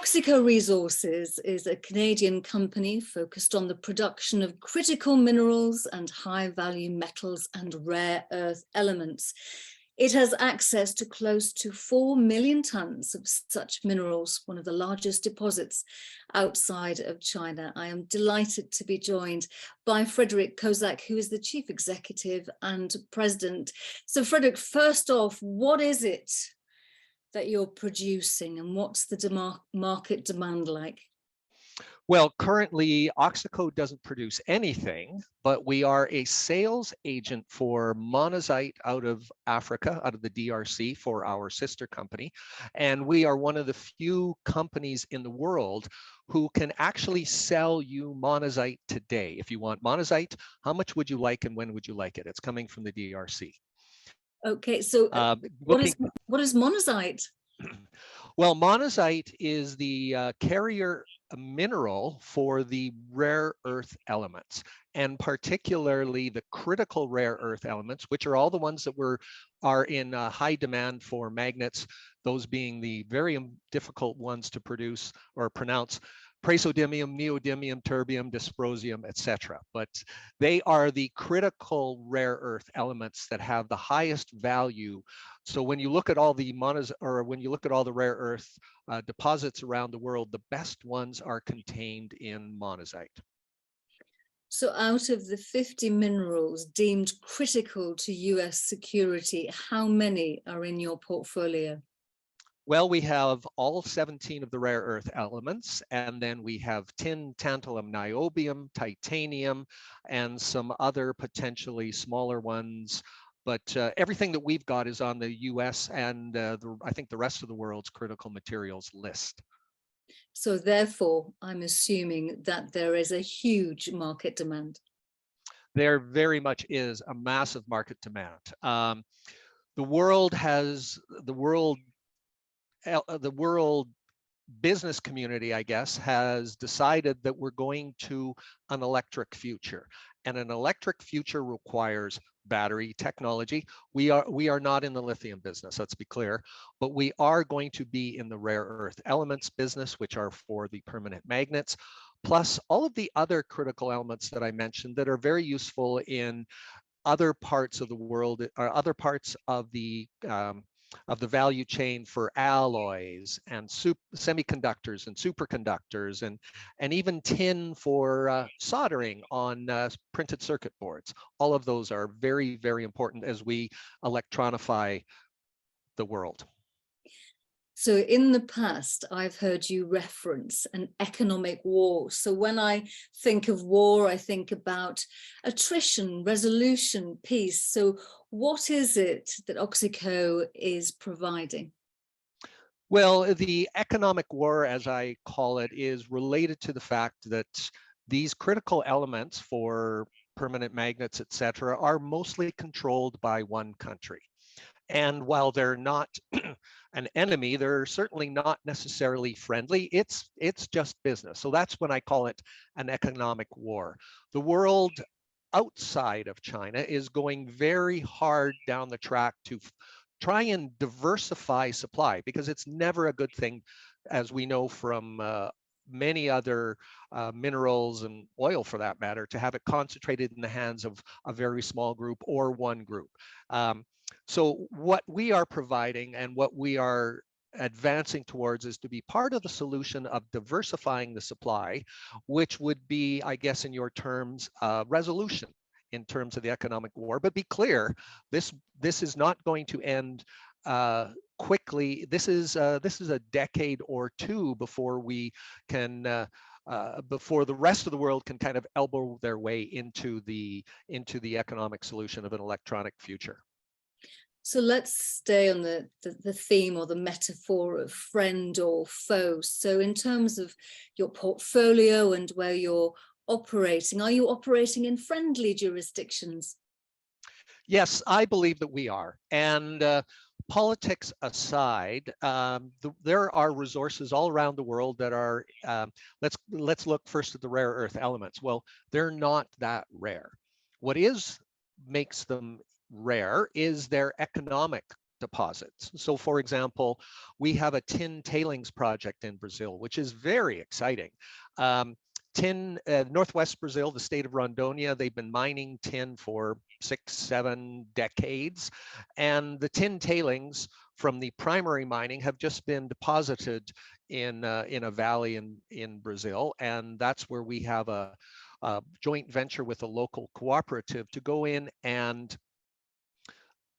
Auxico Resources is a Canadian company focused on the production of critical minerals and high-value metals and rare earth elements. It has access to close to 4 million tons of such minerals, one of the largest deposits outside of China. I am delighted to be joined by Frederick Kozak, who is the Chief Executive and President. So Frederick, first off, what is it that you're producing and what's the market demand like? Well, currently Auxico doesn't produce anything, but we are a sales agent for monazite out of Africa, out of the DRC, for our sister company. And we are one of the few companies in the world who can actually sell you monazite today. If you want monazite, how much would you like and when would you like it? It's coming from the DRC. Okay, so what is monazite? Well, monazite is the carrier mineral for the rare earth elements, and particularly the critical rare earth elements, which are all the ones that are in high demand for magnets, those being the very difficult ones to produce or pronounce: praseodymium, neodymium, terbium, dysprosium, etc. But they are the critical rare earth elements that have the highest value. So when you look at all the when you look at all the rare earth deposits around the world, the best ones are contained in monazite. So out of the 50 minerals deemed critical to US security, how many are in your portfolio? Well, we have all 17 of the rare earth elements, and then we have tin, tantalum, niobium, titanium, and some other potentially smaller ones. But everything that we've got is on the US and I think the rest of the world's critical materials list. So therefore, I'm assuming that there is a huge market demand. There very much is a massive market demand. The world business community, I guess, has decided that we're going to an electric future, and an electric future requires battery technology. We are not in the lithium business, let's be clear, but we are going to be in the rare earth elements business, which are for the permanent magnets, plus all of the other critical elements that I mentioned that are very useful in other parts of the world, or other parts of the value chain for alloys and semiconductors and superconductors, and even tin for soldering on printed circuit boards. All of those are very, very important as we electronify the world. So in the past, I've heard you reference an economic war. So when I think of war, I think about attrition, resolution, peace. So what is it that Auxico is providing? Well, the economic war, as I call it, is related to the fact that these critical elements for permanent magnets, etc., are mostly controlled by one country. And while they're not an enemy, they're certainly not necessarily friendly. It's just business. So that's when I call it an economic war. The world outside of China is going very hard down the track to try and diversify supply, because it's never a good thing, as we know from many other minerals and oil for that matter, to have it concentrated in the hands of a very small group or one group. So what we are providing and what we are advancing towards is to be part of the solution of diversifying the supply, which would be, I guess, in your terms, resolution in terms of the economic war. But be clear, this is not going to end quickly. This is a decade or two before we can before the rest of the world can kind of elbow their way into the economic solution of an electronic future. So let's stay on the theme or the metaphor of friend or foe. So in terms of your portfolio and where you're operating, are you operating in friendly jurisdictions? Yes, I believe that we are. And politics aside, there are resources all around the world that are, let's look first at the rare earth elements. Well, they're not that rare. What makes them rare is their economic deposits. So for example, we have a tin tailings project in Brazil, which is very exciting. Northwest Brazil, the state of Rondônia, they've been mining tin for 6-7 decades. And the tin tailings from the primary mining have just been deposited in a valley in Brazil. And that's where we have a joint venture with a local cooperative to go in and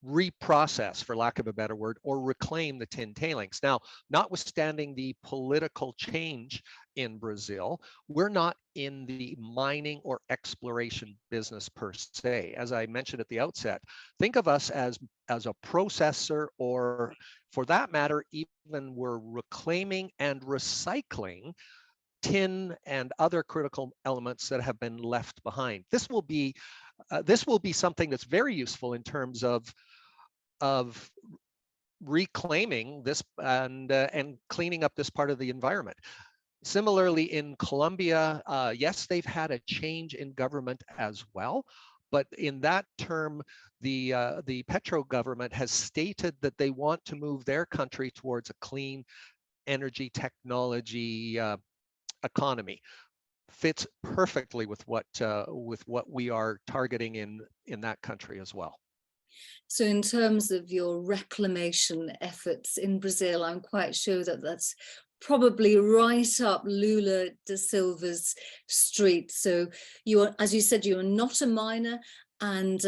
reprocess, for lack of a better word, or reclaim the tin tailings. Now, notwithstanding the political change in Brazil, we're not in the mining or exploration business per se. As I mentioned at the outset, think of us as a processor, or for that matter, even we're reclaiming and recycling tin and other critical elements that have been left behind. This will be something that's very useful in terms of reclaiming this and cleaning up this part of the environment. Similarly, in Colombia, yes, they've had a change in government as well, but in that term, the Petro government has stated that they want to move their country towards a clean energy technology economy. Fits perfectly with what we are targeting in that country as well. So in terms of your reclamation efforts in Brazil, I'm quite sure that that's probably right up Lula da Silva's street. So you are, as you said, you are not a miner, and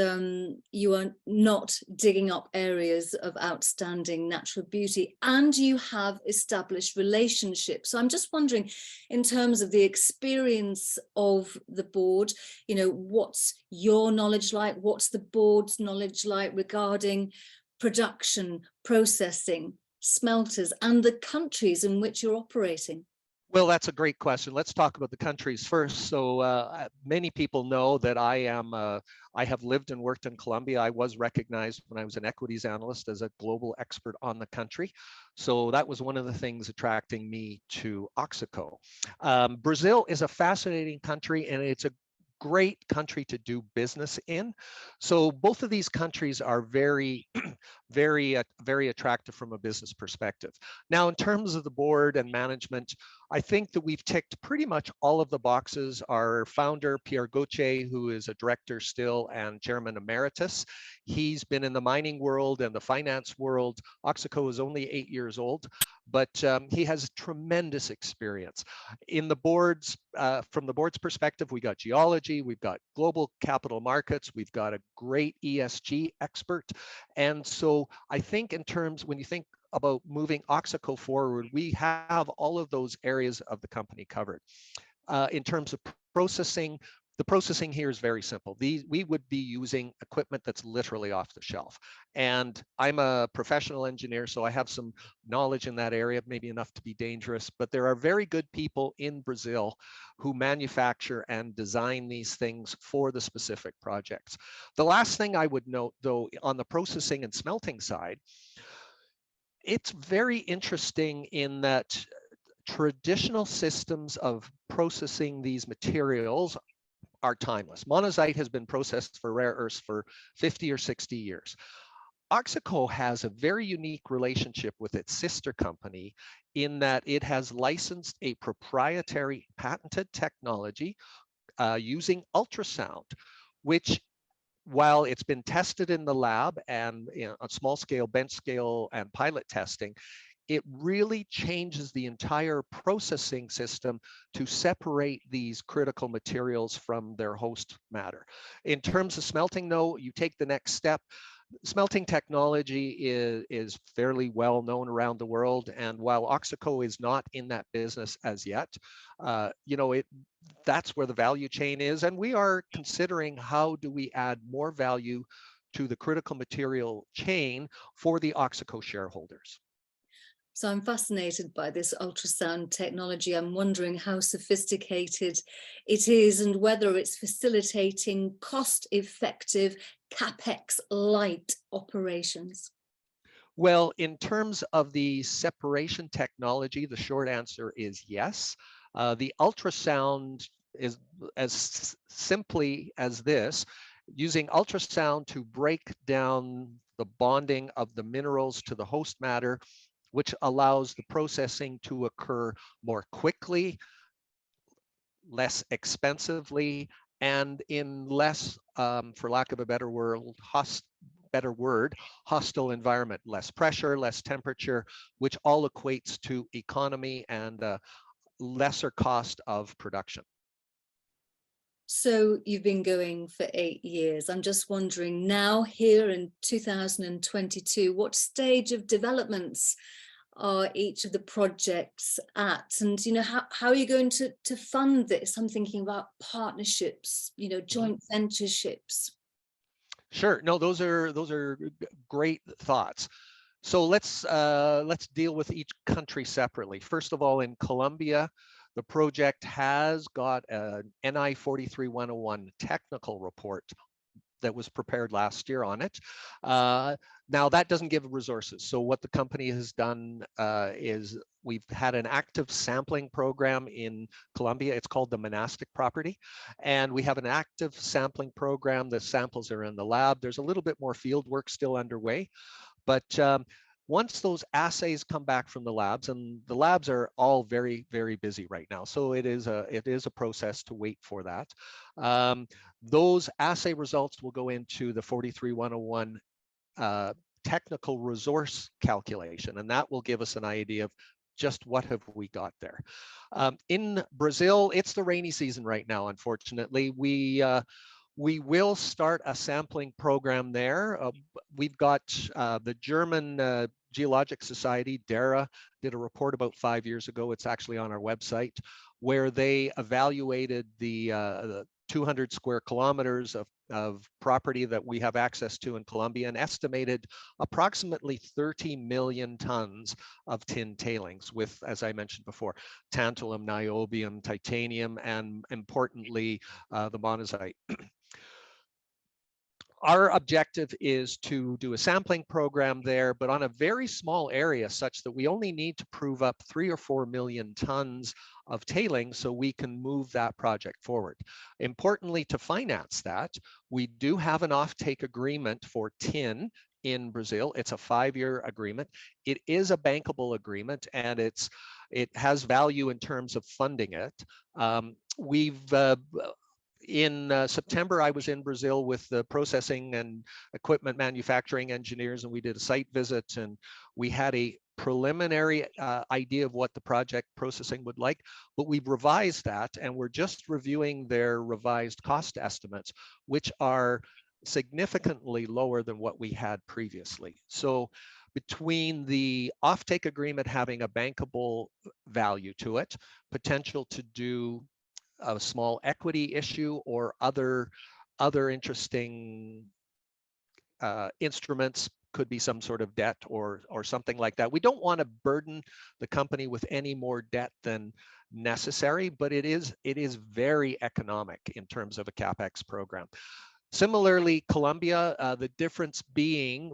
you are not digging up areas of outstanding natural beauty, and you have established relationships. So I'm just wondering, in terms of the experience of the board, you know, what's your knowledge like? What's the board's knowledge like regarding production, processing, smelters, and the countries in which you're operating? Well, that's a great question. Let's talk about the countries first. So many people know that I have lived and worked in Colombia. I was recognized when I was an equities analyst as a global expert on the country. So that was one of the things attracting me to Auxico. Brazil is a fascinating country, and it's a great country to do business in. So both of these countries are very, very attractive from a business perspective. Now, in terms of the board and management, I think that we've ticked pretty much all of the boxes. Our founder, Pierre Gauthier, who is a director still and chairman emeritus, he's been in the mining world and the finance world. Auxico is only 8 years old, but he has tremendous experience. In the boards, from the board's perspective, we got geology, we've got global capital markets, we've got a great ESG expert. And so I think in terms, when you think about moving Auxico forward, we have all of those areas of the company covered. In terms of processing, the processing here is very simple. We would be using equipment that's literally off the shelf. And I'm a professional engineer, so I have some knowledge in that area, maybe enough to be dangerous, but there are very good people in Brazil who manufacture and design these things for the specific projects. The last thing I would note, though, on the processing and smelting side, it's very interesting in that traditional systems of processing these materials are timeless. Monazite has been processed for rare earths for 50 or 60 years. Auxico has a very unique relationship with its sister company in that it has licensed a proprietary patented technology using ultrasound, which, while it's been tested in the lab and on small scale, bench scale, and pilot testing, it really changes the entire processing system to separate these critical materials from their host matter. In terms of smelting, though, you take the next step. Smelting technology is fairly well known around the world, and while Auxico is not in that business as yet, that's where the value chain is, and we are considering how do we add more value to the critical material chain for the Auxico shareholders. So I'm fascinated by this ultrasound technology. I'm wondering how sophisticated it is and whether it's facilitating cost-effective, capex-light operations. Well, in terms of the separation technology, the short answer is yes. The ultrasound is as simply as this, using ultrasound to break down the bonding of the minerals to the host matter, which allows the processing to occur more quickly, less expensively, and in less, for lack of a better word, hostile environment, less pressure, less temperature, which all equates to economy and lesser cost of production. So you've been going for 8 years. I'm just wondering now, here in 2022, what stage of developments are each of the projects at? And, you know, how are you going to fund this? I'm thinking about partnerships, you know, joint ventureships. Sure. No, those are great thoughts. So let's deal with each country separately. First of all, in Colombia, the project has got an NI 43101 technical report that was prepared last year on it. Now that doesn't give resources. So what the company has done is we've had an active sampling program in Colombia. It's called the Minastyc Property. And we have an active sampling program. The samples are in the lab. There's a little bit more field work still underway. But once those assays come back from the labs, and the labs are all very, very busy right now, so it is a process to wait for that. Those assay results will go into the 43101 technical resource calculation, and that will give us an idea of just what have we got there. In Brazil, it's the rainy season right now, unfortunately. We will start a sampling program there. We've got the German Geologic Society, DERA, did a report about 5 years ago. It's actually on our website, where they evaluated the 200 square kilometers of property that we have access to in Colombia and estimated approximately 30 million tons of tin tailings with, as I mentioned before, tantalum, niobium, titanium, and importantly, the monazite. Our objective is to do a sampling program there, but on a very small area such that we only need to prove up 3 or 4 million tons of tailings so we can move that project forward. Importantly, to finance that, we do have an offtake agreement for tin in Brazil. It's a 5-year agreement. It is a bankable agreement, and it has value in terms of funding it. In September, I was in Brazil with the processing and equipment manufacturing engineers, and we did a site visit, and we had a preliminary idea of what the project processing would like, but we've revised that, and we're just reviewing their revised cost estimates, which are significantly lower than what we had previously. So between the offtake agreement having a bankable value to it, potential to do a small equity issue or other interesting instruments, could be some sort of debt or something like that. We don't want to burden the company with any more debt than necessary, but it is very economic in terms of a CapEx program. Similarly, Colombia, the difference being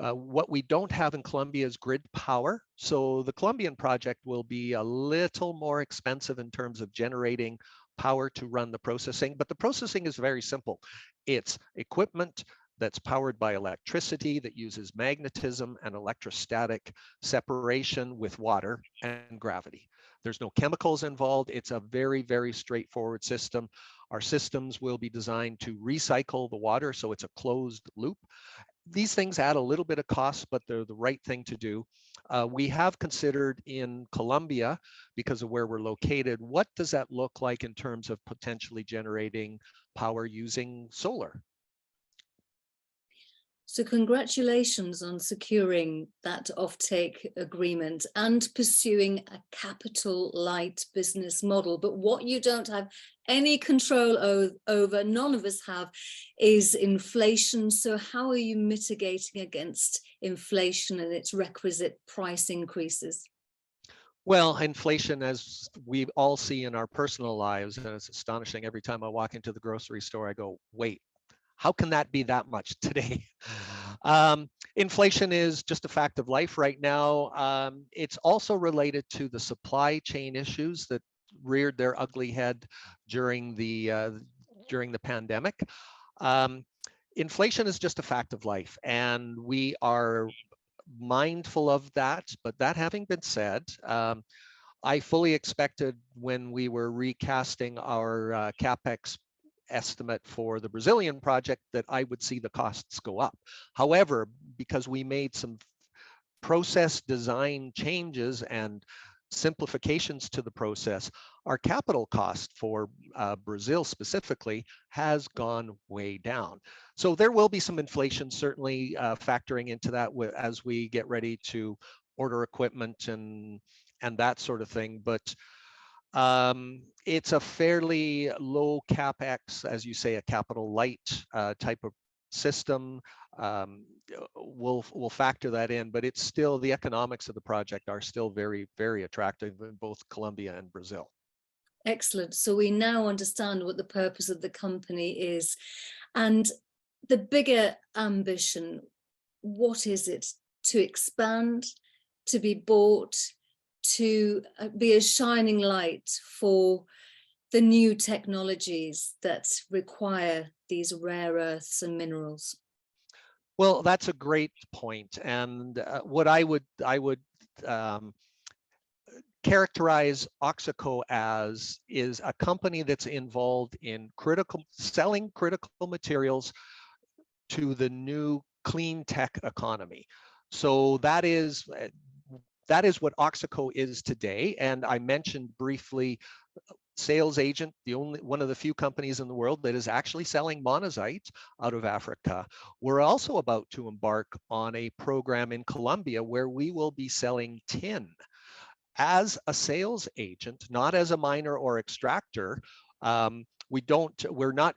what we don't have in Colombia is grid power. So the Colombian project will be a little more expensive in terms of generating power to run the processing, but the processing is very simple. It's equipment that's powered by electricity that uses magnetism and electrostatic separation with water and gravity. There's no chemicals involved. It's a very, very straightforward system. Our systems will be designed to recycle the water, so it's a closed loop. These things add a little bit of cost, but they're the right thing to do. We have considered in Colombia, because of where we're located, what does that look like in terms of potentially generating power using solar? So congratulations on securing that offtake agreement and pursuing a capital light business model. But what you don't have any control over, none of us have, is inflation. So how are you mitigating against inflation and its requisite price increases? Well, inflation, as we all see in our personal lives, and it's astonishing. Every time I walk into the grocery store, I go, wait, how can that be that much today? Inflation is just a fact of life right now. It's also related to the supply chain issues that reared their ugly head during the pandemic. Inflation is just a fact of life, and we are mindful of that. But that having been said, I fully expected when we were recasting our CapEx estimate for the Brazilian project that I would see the costs go up. However, because we made some process design changes and simplifications to the process, our capital cost for Brazil specifically has gone way down. So there will be some inflation certainly factoring into that as we get ready to order equipment and that sort of thing. But it's a fairly low capex, as you say, a capital light type of system. We'll factor that in, but it's still, the economics of the project are still very, very attractive in both Colombia and Brazil. Excellent. So we now understand what the purpose of the company is, and the bigger ambition. What is it? To expand, to be bought, to be a shining light for the new technologies that require these rare earths and minerals? Well, that's a great point. And what I would characterize Auxico as is a company that's involved in selling critical materials to the new clean tech economy. So that is what Auxico is today. And I mentioned briefly sales agent, one of the few companies in the world that is actually selling monazite out of Africa. We're also about to embark on a program in Colombia where we will be selling tin as a sales agent, not as a miner or extractor. We're not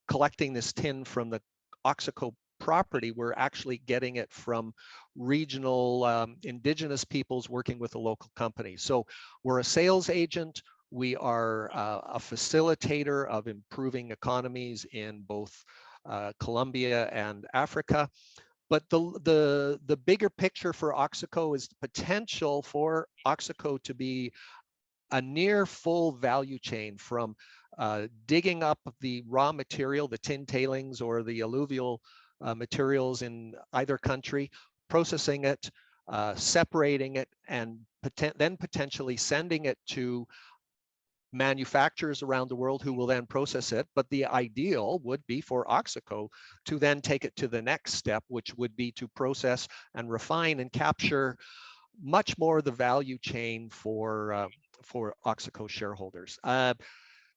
collecting this tin from the Auxico property. We're actually getting it from regional indigenous peoples working with a local company. So we're a sales agent. We are a facilitator of improving economies in both Colombia and Africa. But the bigger picture for Auxico is the potential for Auxico to be a near full value chain from digging up the raw material, the tin tailings or the alluvial materials in either country, processing it, separating it, and then potentially sending it to manufacturers around the world who will then process it. But the ideal would be for Auxico to then take it to the next step, which would be to process and refine and capture much more of the value chain for Auxico shareholders.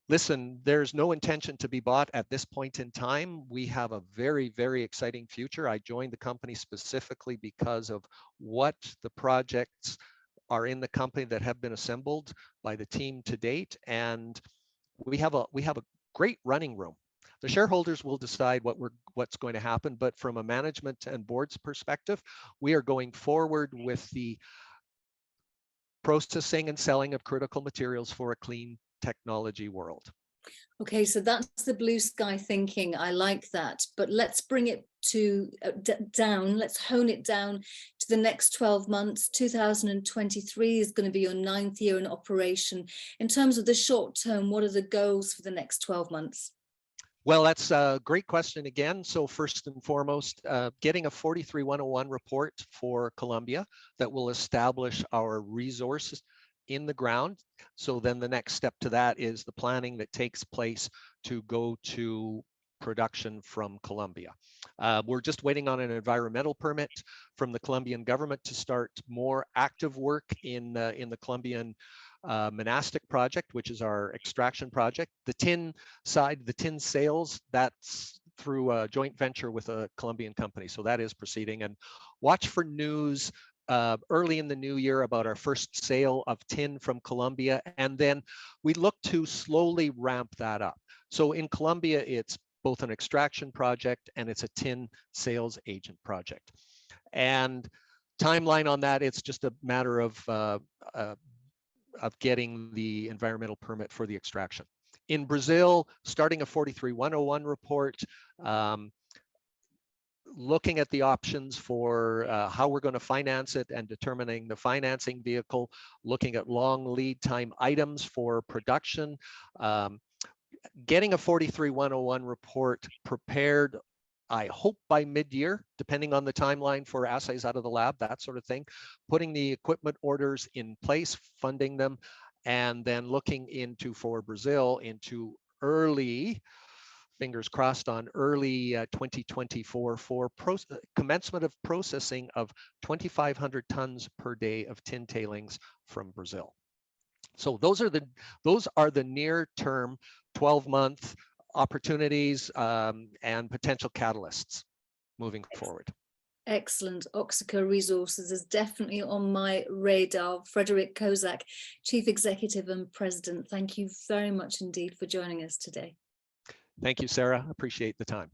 Listen, there's no intention to be bought at this point in time. We have a very, very exciting future. I joined the company specifically because of what the projects are in the company that have been assembled by the team to date, and we have a great running room. The shareholders will decide what's going to happen, but from a management and board's perspective, we are going forward with the processing and selling of critical materials for a clean technology world. Okay, so that's the blue sky thinking. I like that, but let's bring it to down. Let's hone it down to the next 12 months. 2023 is going to be your 9th year in operation. In terms of the short term, what are the goals for the next 12 months? Well, that's a great question again. So first and foremost, getting a 43-101 report for Colombia that will establish our resources in the ground. So then the next step to that is the planning that takes place to go to production from Colombia. We're just waiting on an environmental permit from the Colombian government to start more active work in the Colombian Minastyc project, which is our extraction project. The tin side, the tin sales, that's through a joint venture with a Colombian company. So that is proceeding, and watch for news early in the new year about our first sale of tin from Colombia, and then we look to slowly ramp that up. So in Colombia, it's both an extraction project and it's a tin sales agent project. And timeline on that, it's just a matter of getting the environmental permit for the extraction. In Brazil, starting a 43-101 report, looking at the options for how we're going to finance it and determining the financing vehicle, looking at long lead time items for production, getting a 43101 report prepared, I hope by mid-year, depending on the timeline for assays out of the lab, that sort of thing, putting the equipment orders in place, funding them, and then looking into, for Brazil, into early, fingers crossed on early 2024 for commencement of processing of 2,500 tons per day of tin tailings from Brazil. So those are the near-term 12-month opportunities and potential catalysts moving forward. Excellent. Auxico Resources is definitely on my radar. Frederick Kozak, Chief Executive and President, thank you very much indeed for joining us today. Thank you, Sarah. Appreciate the time.